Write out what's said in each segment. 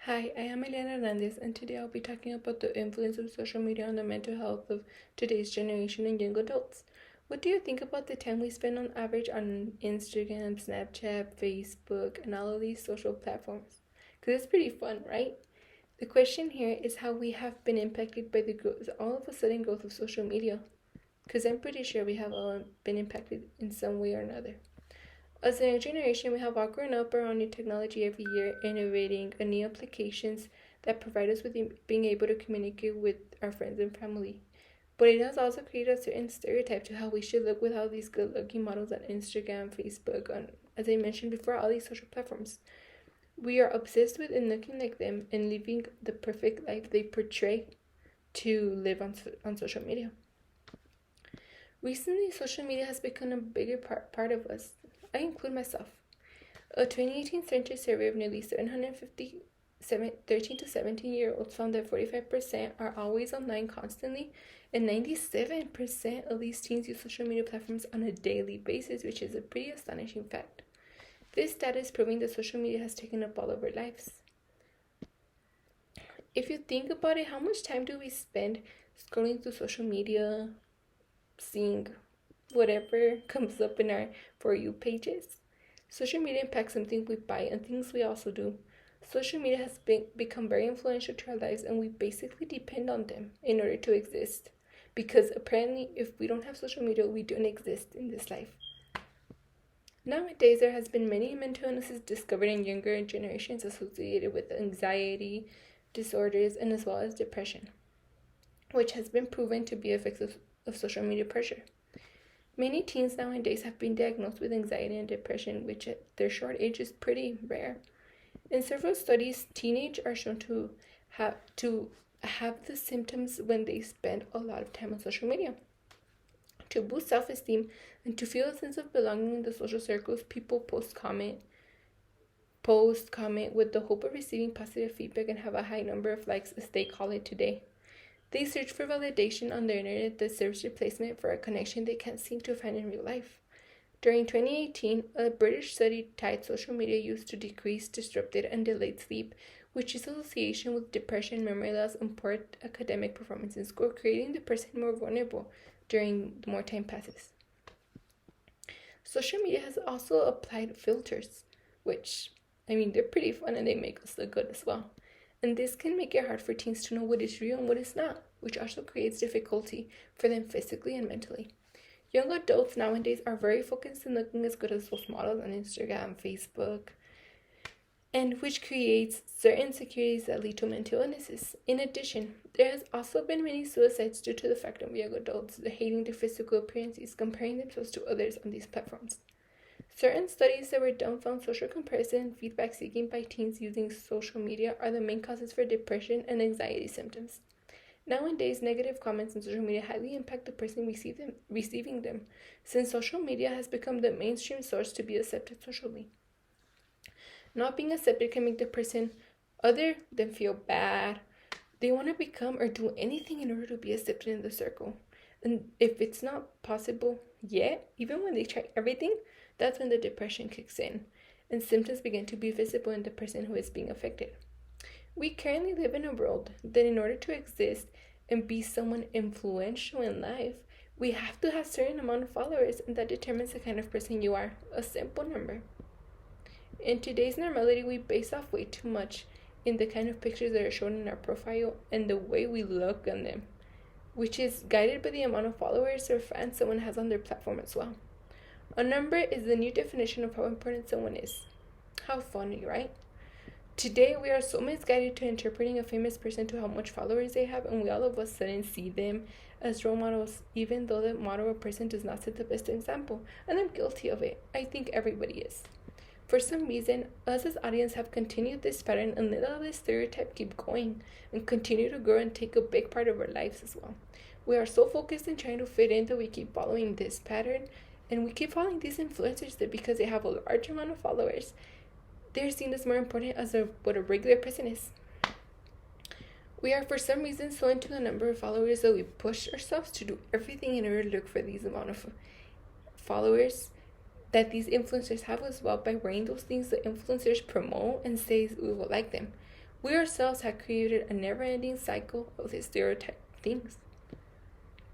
Hi, I am Eliana Hernandez, and today I'll be talking about the influence of social media on the mental health of today's generation and young adults. What do you think about the time we spend on average on Instagram, Snapchat, Facebook, and all of these social platforms? Because it's pretty fun, right? The question here is how we have been impacted by the growth, all of a sudden growth of social media. Because I'm pretty sure we have all been impacted in some way or another. As a generation, we have all grown up around new technology every year, innovating and new applications that provide us with being able to communicate with our friends and family. But it has also created a certain stereotype to how we should look with all these good looking models on Instagram, Facebook, and as I mentioned before, all these social platforms. We are obsessed with and looking like them and living the perfect life they portray to live on social media. Recently, social media has become a bigger part of us. I include myself. A 2018 census survey of nearly 750 13 to 17-year-olds found that 45% are always online constantly, and 97% of these teens use social media platforms on a daily basis, which is a pretty astonishing fact. This data is proving that social media has taken up all of our lives. If you think about it, how much time do we spend scrolling through social media, seeing whatever comes up in our For You pages? Social media impacts something we buy and things we also do. Social media has become very influential to our lives, and we basically depend on them in order to exist. Because apparently, if we don't have social media, we don't exist in this life. Nowadays, there has been many mental illnesses discovered in younger generations associated with anxiety, disorders, and as well as depression, which has been proven to be effects of social media pressure. Many teens nowadays have been diagnosed with anxiety and depression, which at their short age is pretty rare. In several studies, teenagers are shown to have the symptoms when they spend a lot of time on social media. To boost self-esteem and to feel a sense of belonging in the social circles, people post comment with the hope of receiving positive feedback and have a high number of likes, as they call it today. They search for validation on the internet that serves replacement for a connection they can't seem to find in real life. During 2018, a British study tied social media use to decreased, disrupted, and delayed sleep, which is association with depression, memory loss, and poor academic performance in school, creating the person more vulnerable during more time passes. Social media has also applied filters, which, they're pretty fun and they make us look good as well. And this can make it hard for teens to know what is real and what is not, which also creates difficulty for them physically and mentally. Young adults nowadays are very focused on looking as good as those models on Instagram, Facebook, and which creates certain insecurities that lead to mental illnesses. In addition, there has also been many suicides due to the fact of young adults hating their physical appearances, comparing themselves to others on these platforms. Certain studies that were done found social comparison and feedback seeking by teens using social media are the main causes for depression and anxiety symptoms. Nowadays, negative comments on social media highly impact the person receiving them, since social media has become the mainstream source to be accepted socially. Not being accepted can make the person other than feel bad. They want to become or do anything in order to be accepted in the circle. And if it's not possible yet, even when they try everything, that's when the depression kicks in and symptoms begin to be visible in the person who is being affected. We currently live in a world that in order to exist and be someone influential in life, we have to have a certain amount of followers, and that determines the kind of person you are, a simple number. In today's normality, we base off way too much in the kind of pictures that are shown in our profile and the way we look on them, which is guided by the amount of followers or fans someone has on their platform as well. A number is the new definition of how important someone is. How funny, right? Today, we are so misguided to interpreting a famous person to how much followers they have, and we all of a sudden see them as role models, even though the model or person does not set the best example. And I'm guilty of it. I think everybody is. For some reason, us as audience have continued this pattern and let this stereotype keep going and continue to grow and take a big part of our lives as well. We are so focused on trying to fit in that we keep following this pattern, and we keep following these influencers that because they have a large amount of followers, they're seen as more important as what a regular person is. We are for some reason so into the number of followers that we push ourselves to do everything in order to look for these amount of followers that these influencers have as well by wearing those things that influencers promote and say we will like them. We ourselves have created a never-ending cycle of these stereotype things.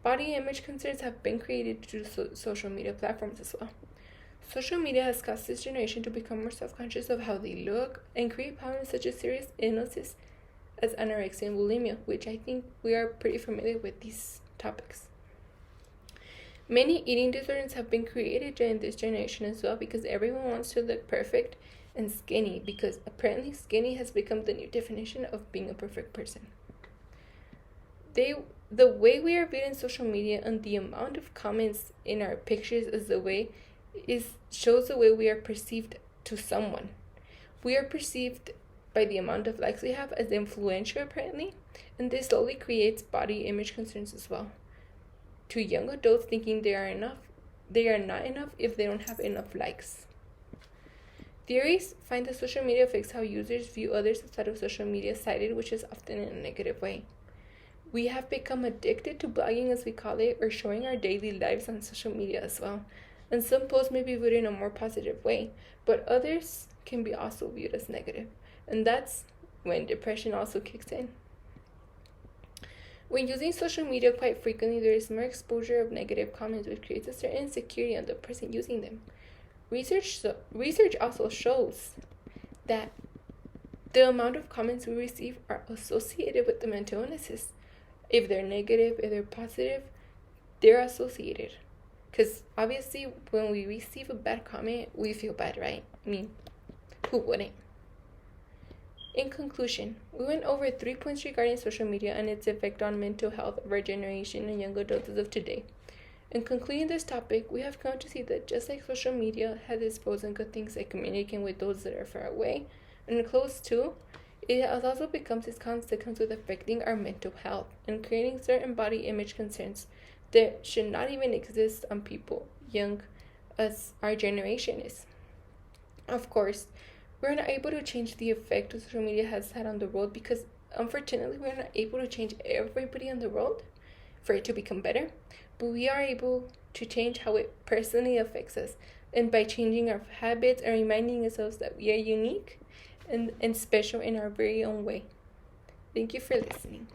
Body image concerns have been created through social media platforms as well. Social media has caused this generation to become more self-conscious of how they look and create problems such as serious illnesses as anorexia and bulimia, which I think we are pretty familiar with these topics. Many eating disorders have been created during this generation as well because everyone wants to look perfect and skinny, because apparently skinny has become the new definition of being a perfect person. The way we are viewed in social media and the amount of comments in our pictures shows the way we are perceived to someone. We are perceived by the amount of likes we have as influential apparently, and this slowly creates body image concerns as well. To young adults thinking they are not enough if they don't have enough likes. Theories find that social media affects how users view others outside of social media cited, which is often in a negative way. We have become addicted to blogging, as we call it, or showing our daily lives on social media as well. And some posts may be viewed in a more positive way, but others can be also viewed as negative. And that's when depression also kicks in. When using social media quite frequently, there is more exposure of negative comments, which creates a certain insecurity on the person using them. Research also shows that the amount of comments we receive are associated with the mental illnesses. If they're negative, if they're positive, they're associated. Because obviously, when we receive a bad comment, we feel bad, right? I mean, who wouldn't? In conclusion, we went over 3 points regarding social media and its effect on mental health of our generation and young adults of today. In concluding this topic, we have come to see that just like social media has its pros and good things like communicating with those that are far away and close to, it has also become its consequence with affecting our mental health and creating certain body image concerns that should not even exist on people young as our generation is. Of course, we're not able to change the effect social media has had on the world because unfortunately we're not able to change everybody in the world for it to become better, but we are able to change how it personally affects us, and by changing our habits and reminding ourselves that we are unique and special in our very own way. Thank you for listening.